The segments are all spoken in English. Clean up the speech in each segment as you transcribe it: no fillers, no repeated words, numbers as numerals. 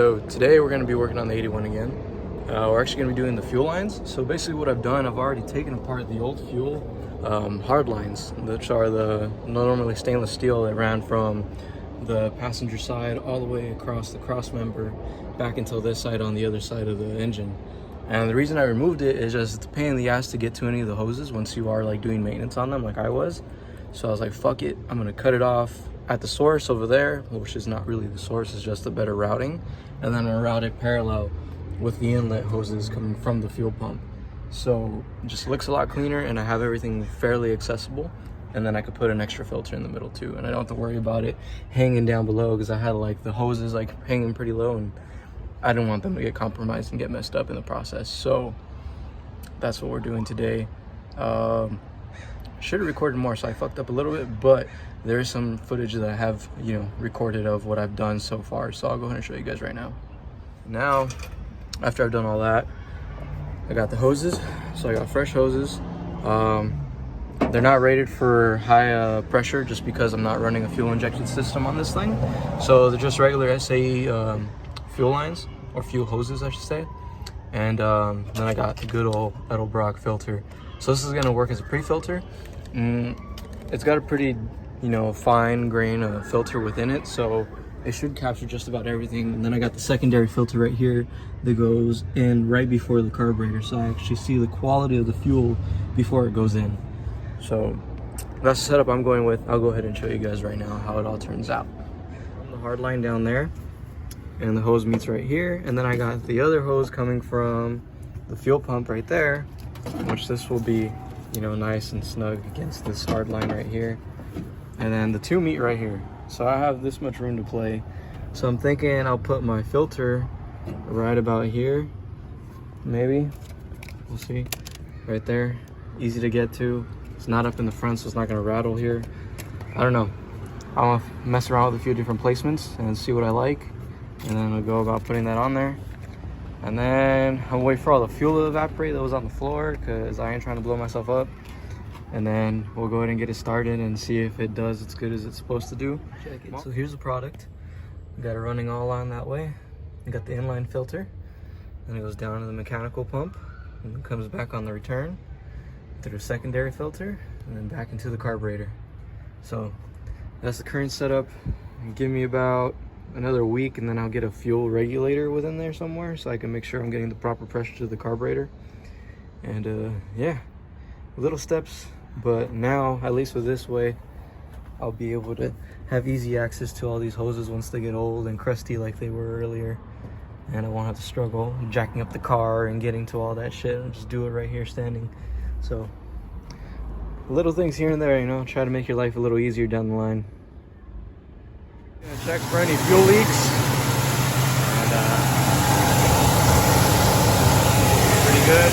So today we're going to be working on the 81 again. We're actually going to be doing the fuel lines. So basically what I've done, I've already taken apart the old fuel hard lines, which are the normally stainless steel that ran from the passenger side all the way across the cross member back until this side on the other side of the engine. And the reason I removed it is just it's a pain in the ass to get to any of the hoses once you are like doing maintenance on them like I was. So I was like, fuck it, I'm gonna cut it off at the source over there, which is not really the source, it's just a better routing. And then I route it parallel with the inlet hoses coming from the fuel pump. So it just looks a lot cleaner and I have everything fairly accessible. And then I could put an extra filter in the middle too. And I don't have to worry about it hanging down below because I had like the hoses like hanging pretty low and I didn't want them to get compromised and get messed up in the process. So that's what we're doing today. Should have recorded more, so I fucked up a little bit, but there is some footage that I have, recorded of what I've done so far. So I'll go ahead and show you guys right now. Now, after I've done all that, I got the hoses. So I got fresh hoses. They're not rated for high pressure just because I'm not running a fuel injection system on this thing. So they're just regular SAE fuel lines, or fuel hoses I should say. And then I got the good old Edelbrock filter. So this is gonna work as a pre-filter. It's got a pretty, fine grain filter within it, so it should capture just about everything. And then I got the secondary filter right here that goes in right before the carburetor, so I actually see the quality of the fuel before it goes in. So that's the setup I'm going with. I'll go ahead and show you guys right now how it all turns out. The hard line down there, and the hose meets right here, and then I got the other hose coming from the fuel pump right there, which this will be, nice and snug against this hard line right here. And then the two meet right here. So I have this much room to play. So I'm thinking I'll put my filter right about here, maybe. We'll see. Right there, easy to get to. It's not up in the front, so it's not gonna rattle here. I don't know. I'll mess around with a few different placements and see what I like. And then I'll go about putting that on there. And then I'll wait for all the fuel to evaporate that was on the floor because I ain't trying to blow myself up. And then we'll go ahead and get it started and see if it does as good as it's supposed to do. Check it. So here's the product. We got it running all on that way. We got the inline filter. Then it goes down to the mechanical pump and it comes back on the return through the secondary filter and then back into the carburetor. So that's the current setup. Give me about another week and then I'll get a fuel regulator within there somewhere so I can make sure I'm getting the proper pressure to the carburetor. And yeah, little steps, but now at least with this way I'll be able to have easy access to all these hoses once they get old and crusty like they were earlier, and I won't have to struggle jacking up the car and getting to all that shit. I'll just do it right here standing. So little things here and there, try to make your life a little easier down the line. Gonna check for any fuel leaks, and pretty good.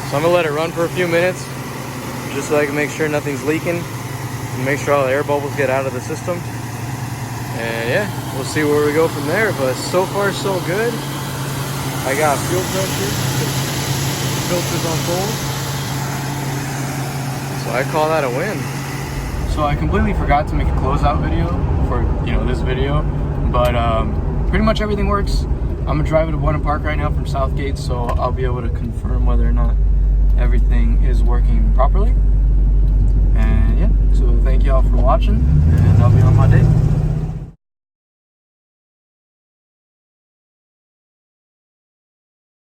So I'm gonna let it run for a few minutes just so I can make sure nothing's leaking and make sure all the air bubbles get out of the system. And yeah, we'll see where we go from there, but so far so good. I got fuel pressure, filters on full, so I call that a win. So I completely forgot to make a closeout video for this video, but pretty much everything works. I'm gonna drive it to Buena Park right now from Southgate, so I'll be able to confirm whether or not everything is working properly. And yeah, so thank you all for watching, and I'll be on my day.